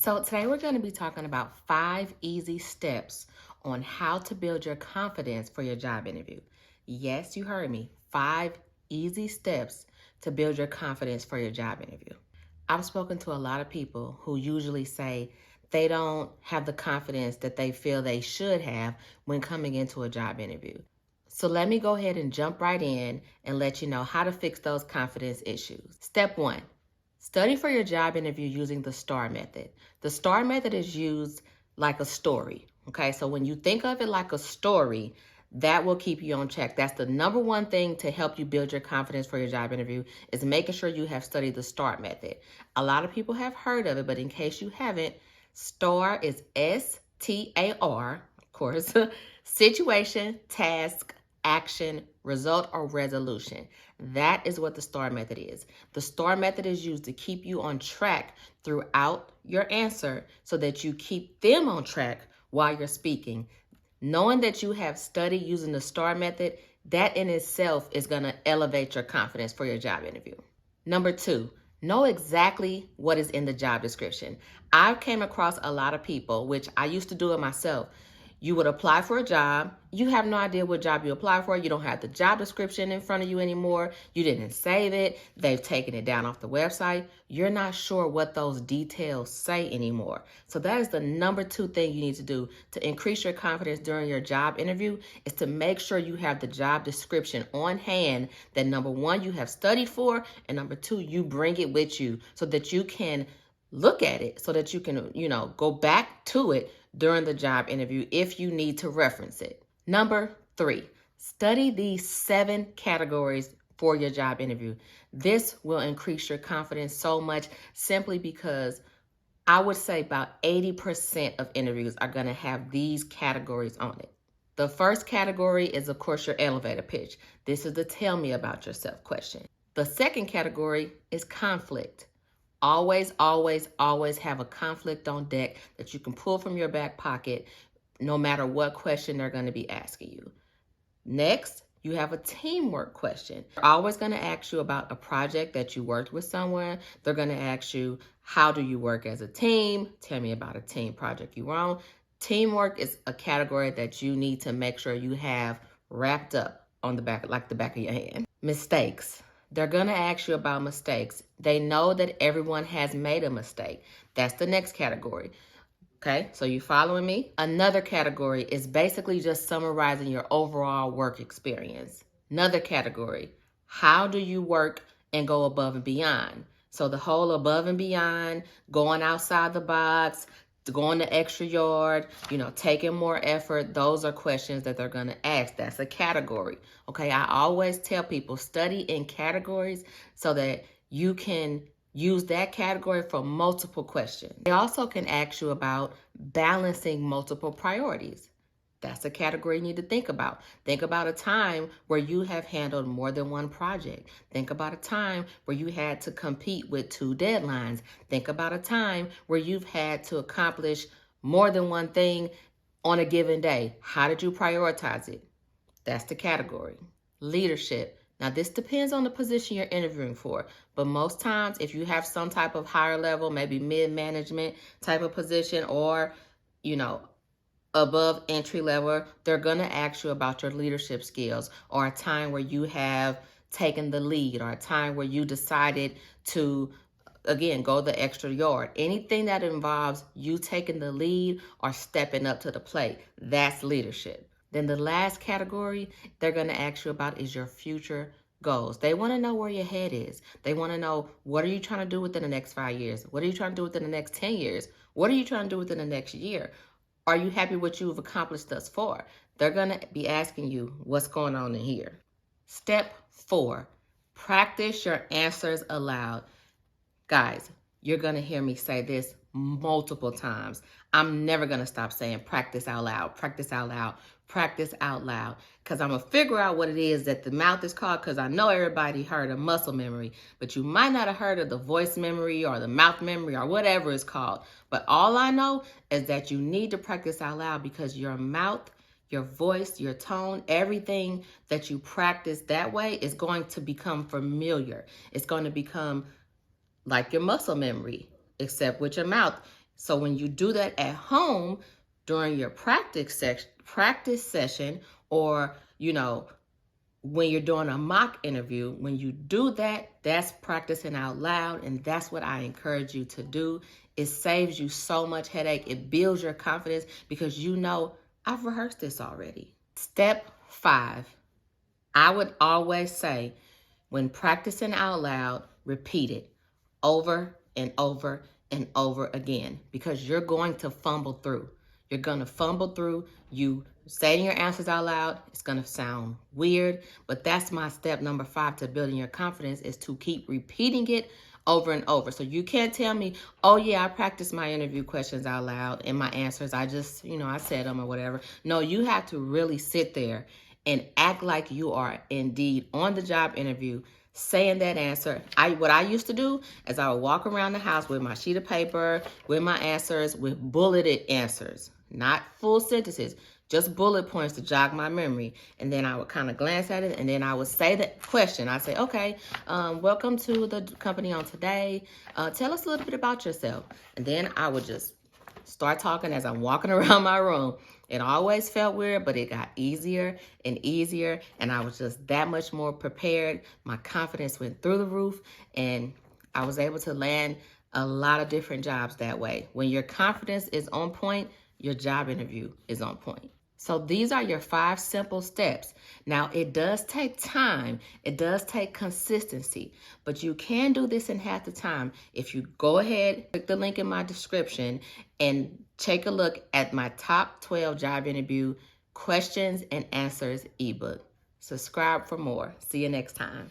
So today we're going to be talking about 5 easy steps on how to build your confidence for your job interview. Yes, you heard me. 5 easy steps to build your confidence for your job interview. I've spoken to a lot of people who usually say they don't have the confidence that they feel they should have when coming into a job interview. So let me go ahead and jump right in and let you know how to fix those confidence issues. Step 1. Study for your job interview using the STAR method. The STAR method is used like a story, okay? So when you think of it like a story, that will keep you on track. That's the number one thing to help you build your confidence for your job interview is making sure you have studied the STAR method. A lot of people have heard of it, but in case you haven't, STAR is STAR, of course, situation, task, action, result, or resolution. That is what the STAR method is. The STAR method is used to keep you on track throughout your answer so that you keep them on track while you're speaking. Knowing that you have studied using the STAR method, that in itself is going to elevate your confidence for your job interview. Number 2, know exactly what is in the job description. I came across a lot of people, which I used to do it myself. You would apply for a job. You have no idea what job you apply for. You don't have the job description in front of you anymore. You didn't save it. They've taken it down off the website. You're not sure what those details say anymore. So that is the number 2 thing you need to do to increase your confidence during your job interview is to make sure you have the job description on hand that number 1, you have studied for, and number 2, you bring it with you so that you can look at it so that you can, go back to it during the job interview if you need to reference it. Number 3, study these 7 categories for your job interview. This will increase your confidence so much simply because I would say about 80% of interviews are going to have these categories on it. The first category is, of course, your elevator pitch. This is the tell me about yourself question. The second category is conflict. Always, always, always have a conflict on deck that you can pull from your back pocket no matter what question they're going to be asking you. Next, you have a teamwork question. They're always going to ask you about a project that you worked with someone. They're going to ask you, how do you work as a team? Tell me about a team project you were on. Teamwork is a category that you need to make sure you have wrapped up on the back, like the back of your hand. Mistakes. They're going to ask you about mistakes. They know that everyone has made a mistake. That's the next category. Okay, so you following me? Another category is basically just summarizing your overall work experience. Another category, how do you work and go above and beyond? So the whole above and beyond, going outside the box, going the extra yard, taking more effort, those are questions that they're going to ask. That's a category. Okay, I always tell people study in categories so that you can use that category for multiple questions. They also can ask you about balancing multiple priorities. That's a category you need to think about. Think about a time where you have handled more than one project. Think about a time where you had to compete with 2 deadlines. Think about a time where you've had to accomplish more than one thing on a given day. How did you prioritize it? That's the category. Leadership. Now, this depends on the position you're interviewing for, but most times if you have some type of higher level, maybe mid-management type of position or, above entry level, they're going to ask you about your leadership skills or a time where you have taken the lead or a time where you decided to, again, go the extra yard. Anything that involves you taking the lead or stepping up to the plate, that's leadership. Then the last category they're going to ask you about is your future goals. They want to know where your head is. They want to know, what are you trying to do within the next 5 years? What are you trying to do within the next 10 years? What are you trying to do within the next year? Are you happy with what you've accomplished thus far? They're going to be asking you what's going on in here. Step 4, practice your answers aloud. Guys, you're going to hear me say this multiple times. I'm never going to stop saying practice out loud, practice out loud, practice out loud, because I'm going to figure out what it is that the mouth is called, because I know everybody heard of muscle memory, but you might not have heard of the voice memory or the mouth memory or whatever it's called. But all I know is that you need to practice out loud because your mouth, your voice, your tone, everything that you practice that way is going to become familiar. It's going to become like your muscle memory, except with your mouth. So when you do that at home during your practice session, or, when you're doing a mock interview, when you do that, that's practicing out loud. And that's what I encourage you to do. It saves you so much headache. It builds your confidence because I've rehearsed this already. Step 5, I would always say, when practicing out loud, repeat it over and over and over again, because you're going to fumble through. You're going to fumble through. You saying your answers out loud, it's going to sound weird, but that's my step number 5 to building your confidence, is to keep repeating it over and over. So you can't tell me, oh yeah, I practiced my interview questions out loud and my answers, I just, I said them or whatever. No, you have to really sit there and act like you are indeed on the job interview, saying that answer. What I used to do is I would walk around the house with my sheet of paper, with my answers, with bulleted answers, not full sentences, just bullet points to jog my memory. And then I would kind of glance at it, and then I would say the question. I'd say, okay, welcome to the company on today. Tell us a little bit about yourself. And then I would just start talking as I'm walking around my room. It always felt weird, but it got easier and easier, and I was just that much more prepared. My confidence went through the roof, and I was able to land a lot of different jobs that way. When your confidence is on point, your job interview is on point. So these are your 5 simple steps. Now, it does take time. It does take consistency, but you can do this in half the time if you go ahead, click the link in my description, and take a look at my top 12 job interview questions and answers ebook. Subscribe for more. See you next time.